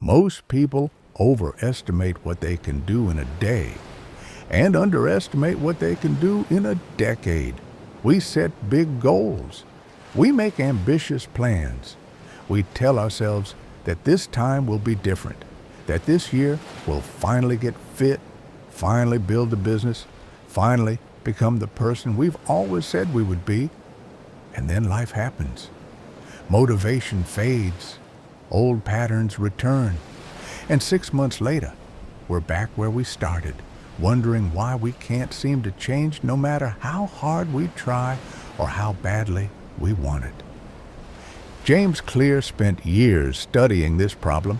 Most people overestimate what they can do in a day and underestimate what they can do in a decade. We set big goals. We make ambitious plans. We tell ourselves that this time will be different, that this year we'll finally get fit, finally build a business, finally become the person we've always said we would be. And then life happens. Motivation fades. Old patterns return. And 6 months later, we're back where we started, wondering why we can't seem to change no matter how hard we try or how badly we want it. James Clear spent years studying this problem,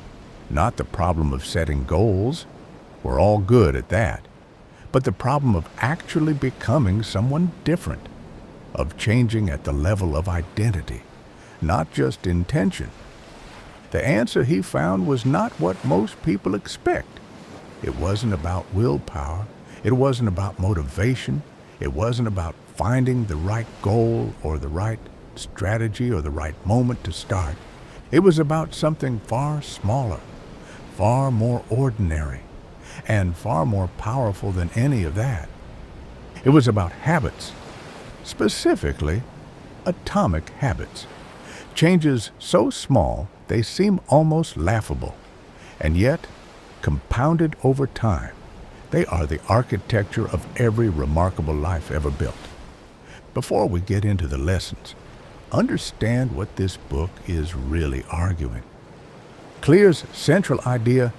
not the problem of setting goals. We're all good at that. But the problem of actually becoming someone different, of changing at the level of identity, not just intention. The answer he found was not what most people expect. It wasn't about willpower. It wasn't about motivation. It wasn't about finding the right goal or the right strategy or the right moment to start. It was about something far smaller, far more ordinary, and far more powerful than any of that. It was about habits, specifically atomic habits. Changes so small they seem almost laughable, and yet, compounded over time, they are the architecture of every remarkable life ever built. Before we get into the lessons, understand what this book is really arguing. Clear's central idea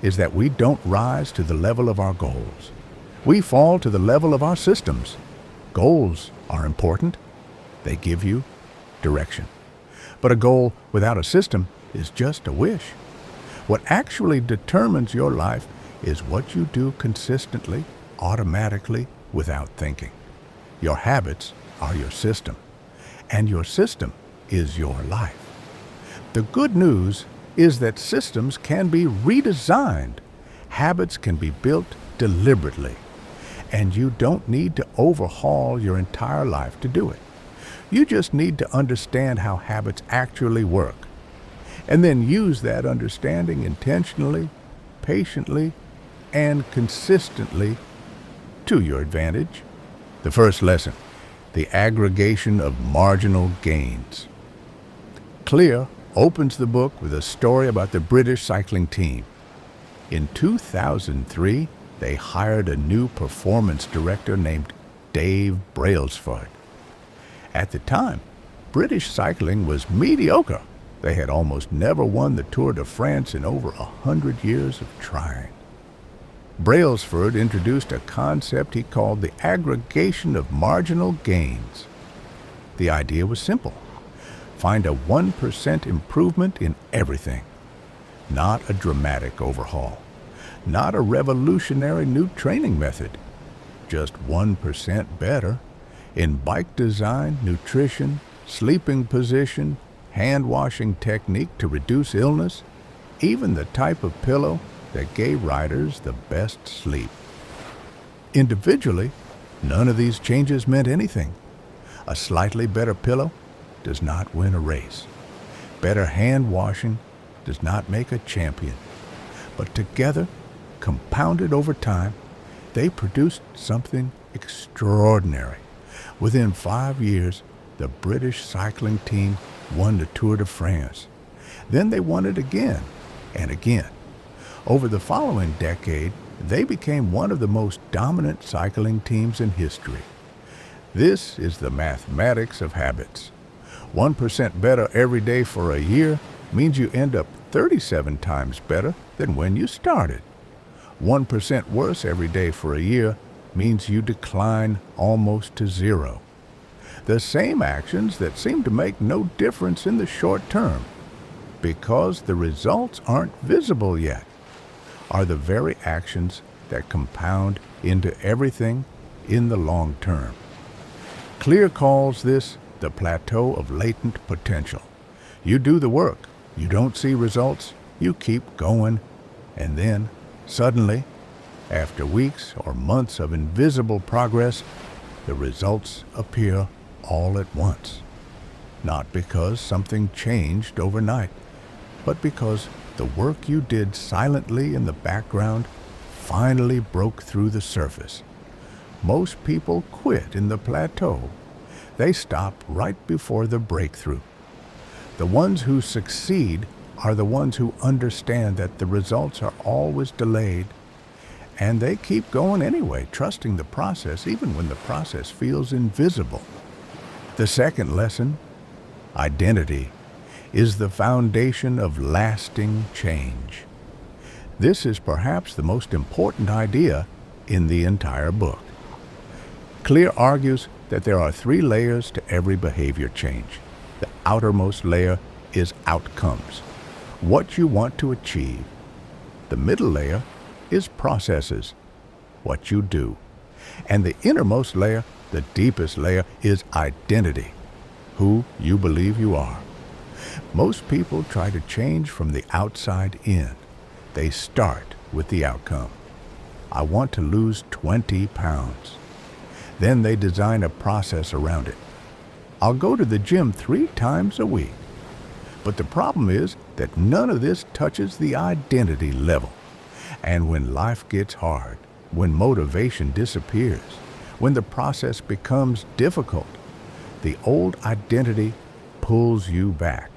is that we don't rise to the level of our goals. We fall to the level of our systems. Goals are important. They give you direction. But a goal without a system is just a wish. What actually determines your life is what you do consistently, automatically, without thinking. Your habits are your system, and your system is your life. The good news is that systems can be redesigned. Habits can be built deliberately, and you don't need to overhaul your entire life to do it. You just need to understand how habits actually work, and then use that understanding intentionally, patiently, and consistently to your advantage. The first lesson, the aggregation of marginal gains. Clear opens the book with a story about the British cycling team. In 2003, they hired a new performance director named Dave Brailsford. At the time, British cycling was mediocre. They had almost never won the Tour de France in over 100 years of trying. Brailsford introduced a concept he called the aggregation of marginal gains. The idea was simple. Find a 1% improvement in everything. Not a dramatic overhaul. Not a revolutionary new training method. Just 1% better in bike design, nutrition, sleeping position, hand-washing technique to reduce illness, even the type of pillow that gave riders the best sleep. Individually, none of these changes meant anything. A slightly better pillow does not win a race. Better hand-washing does not make a champion. But together, compounded over time, they produced something extraordinary. Within 5 years, the British cycling team won the Tour de France. Then they won it again and again. Over the following decade, they became one of the most dominant cycling teams in history. This is the mathematics of habits. 1% better every day for a year means you end up 37 times better than when you started. 1% worse every day for a year means you decline almost to zero. The same actions that seem to make no difference in the short term, because the results aren't visible yet, are the very actions that compound into everything in the long term. Clear calls this the plateau of latent potential. You do the work, you don't see results, you keep going, and then, suddenly, after weeks or months of invisible progress, the results appear all at once. Not because something changed overnight, but because The work you did silently in the background finally broke through the surface. Most people quit in the plateau. They stop right before the breakthrough. The ones who succeed are the ones who understand that the results are always delayed, and they keep going anyway, trusting the process even when the process feels invisible. The second lesson, identity, is the foundation of lasting change. This is perhaps the most important idea in the entire book. Clear argues that there are 3 layers to every behavior change. The outermost layer is outcomes, what you want to achieve. The middle layer is processes, what you do. And the innermost layer, the deepest layer, is identity, who you believe you are. Most people try to change from the outside in. They start with the outcome. I want to lose 20 pounds. Then they design a process around it. I'll go to the gym 3 times a week. But the problem is that none of this touches the identity level. And when life gets hard, when motivation disappears, when the process becomes difficult, the old identity pulls you back.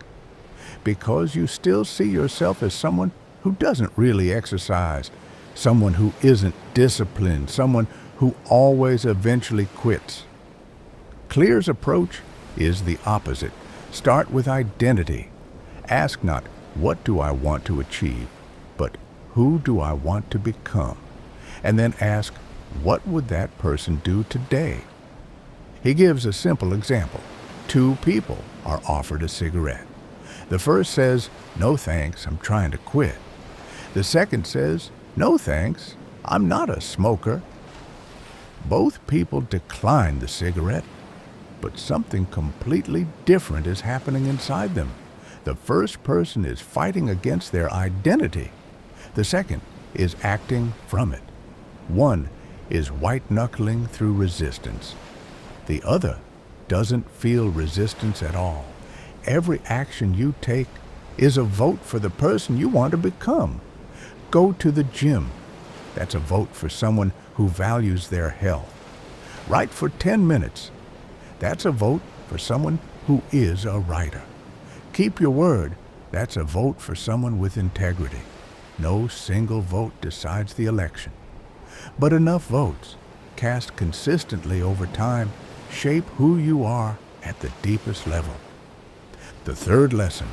Because you still see yourself as someone who doesn't really exercise, someone who isn't disciplined, someone who always eventually quits. Clear's approach is the opposite. Start with identity. Ask not, what do I want to achieve, but who do I want to become? And then ask, what would that person do today? He gives a simple example. 2 people are offered a cigarette. The first says, no thanks, I'm trying to quit. The second says, no thanks, I'm not a smoker. Both people decline the cigarette, but something completely different is happening inside them. The first person is fighting against their identity. The second is acting from it. One is white-knuckling through resistance. The other doesn't feel resistance at all. Every action you take is a vote for the person you want to become. Go to the gym. That's a vote for someone who values their health. Write for 10 minutes. That's a vote for someone who is a writer. Keep your word. That's a vote for someone with integrity. No single vote decides the election. But enough votes, cast consistently over time, shape who you are at the deepest level. The third lesson,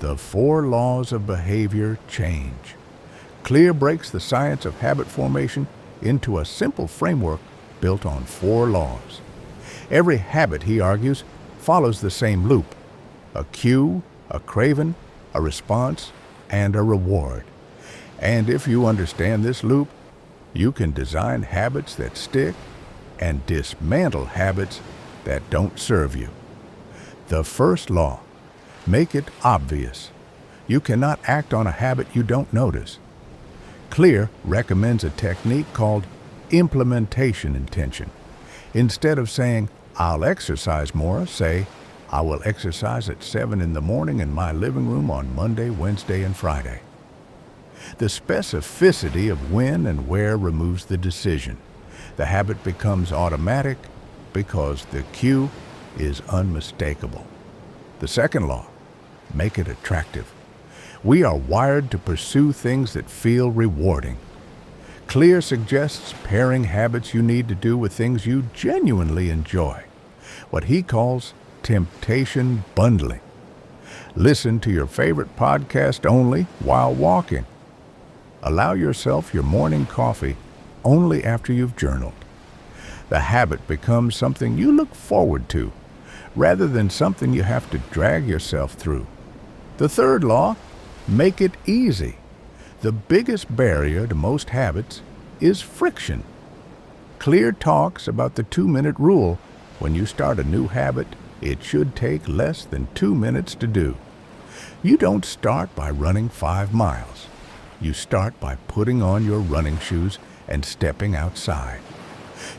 the 4 laws of behavior change. Clear breaks the science of habit formation into a simple framework built on 4 laws. Every habit, he argues, follows the same loop: a cue, a craving, a response, and a reward. And if you understand this loop, you can design habits that stick and dismantle habits that don't serve you. The first law, make it obvious. You cannot act on a habit you don't notice. Clear recommends a technique called implementation intention. Instead of saying, I'll exercise more, say, I will exercise at 7 in the morning in my living room on Monday, Wednesday, and Friday. The specificity of when and where removes the decision. The habit becomes automatic because the cue is unmistakable. The second law, make it attractive. We are wired to pursue things that feel rewarding. Clear suggests pairing habits you need to do with things you genuinely enjoy, what he calls temptation bundling. Listen to your favorite podcast only while walking. Allow yourself your morning coffee only after you've journaled. The habit becomes something you look forward to, rather than something you have to drag yourself through. The third law, make it easy. The biggest barrier to most habits is friction. Clear talks about the 2-minute rule. When you start a new habit, it should take less than 2 minutes to do. You don't start by running 5 miles. You start by putting on your running shoes and stepping outside.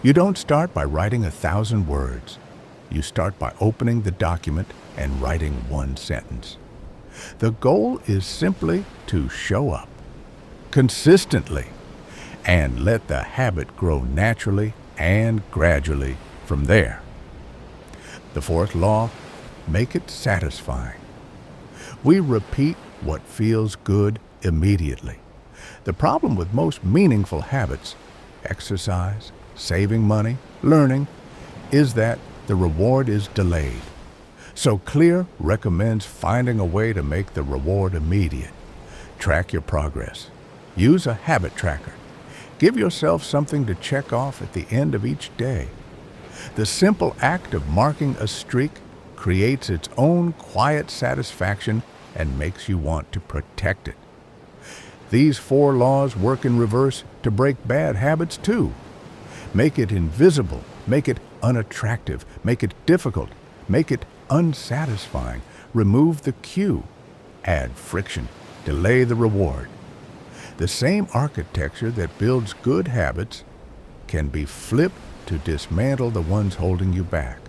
You don't start by writing 1,000 words. You start by opening the document and writing 1 sentence. The goal is simply to show up consistently and let the habit grow naturally and gradually from there. The fourth law, make it satisfying. We repeat what feels good immediately. The problem with most meaningful habits, exercise, saving money, learning, is that the reward is delayed. So Clear recommends finding a way to make the reward immediate. Track your progress. Use a habit tracker. Give yourself something to check off at the end of each day. The simple act of marking a streak creates its own quiet satisfaction and makes you want to protect it. These 4 laws work in reverse to break bad habits too. Make it invisible, make it unattractive, make it difficult, make it unsatisfying, remove the cue, add friction, delay the reward. The same architecture that builds good habits can be flipped to dismantle the ones holding you back.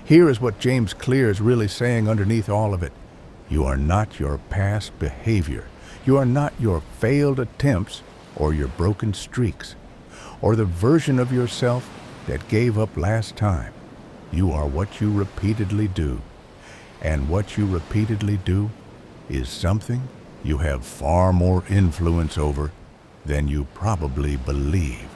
Here is what James Clear is really saying underneath all of it. You are not your past behavior. You are not your failed attempts or your broken streaks or the version of yourself that gave up last time. You are what you repeatedly do. And what you repeatedly do is something you have far more influence over than you probably believe.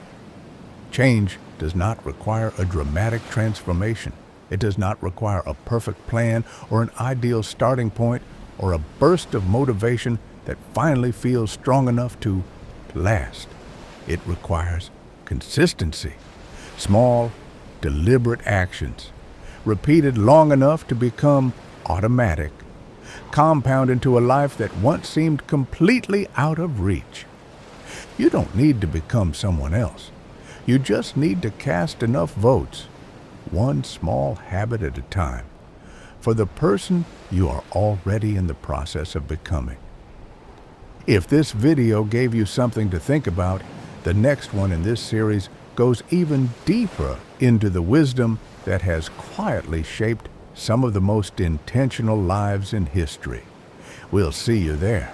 Change does not require a dramatic transformation. It does not require a perfect plan or an ideal starting point or a burst of motivation that finally feels strong enough to last. It requires consistency, small, deliberate actions, repeated long enough to become automatic, compound into a life that once seemed completely out of reach. You don't need to become someone else. You just need to cast enough votes, one small habit at a time, for the person you are already in the process of becoming. If this video gave you something to think about, the next one in this series goes even deeper into the wisdom that has quietly shaped some of the most intentional lives in history. We'll see you there.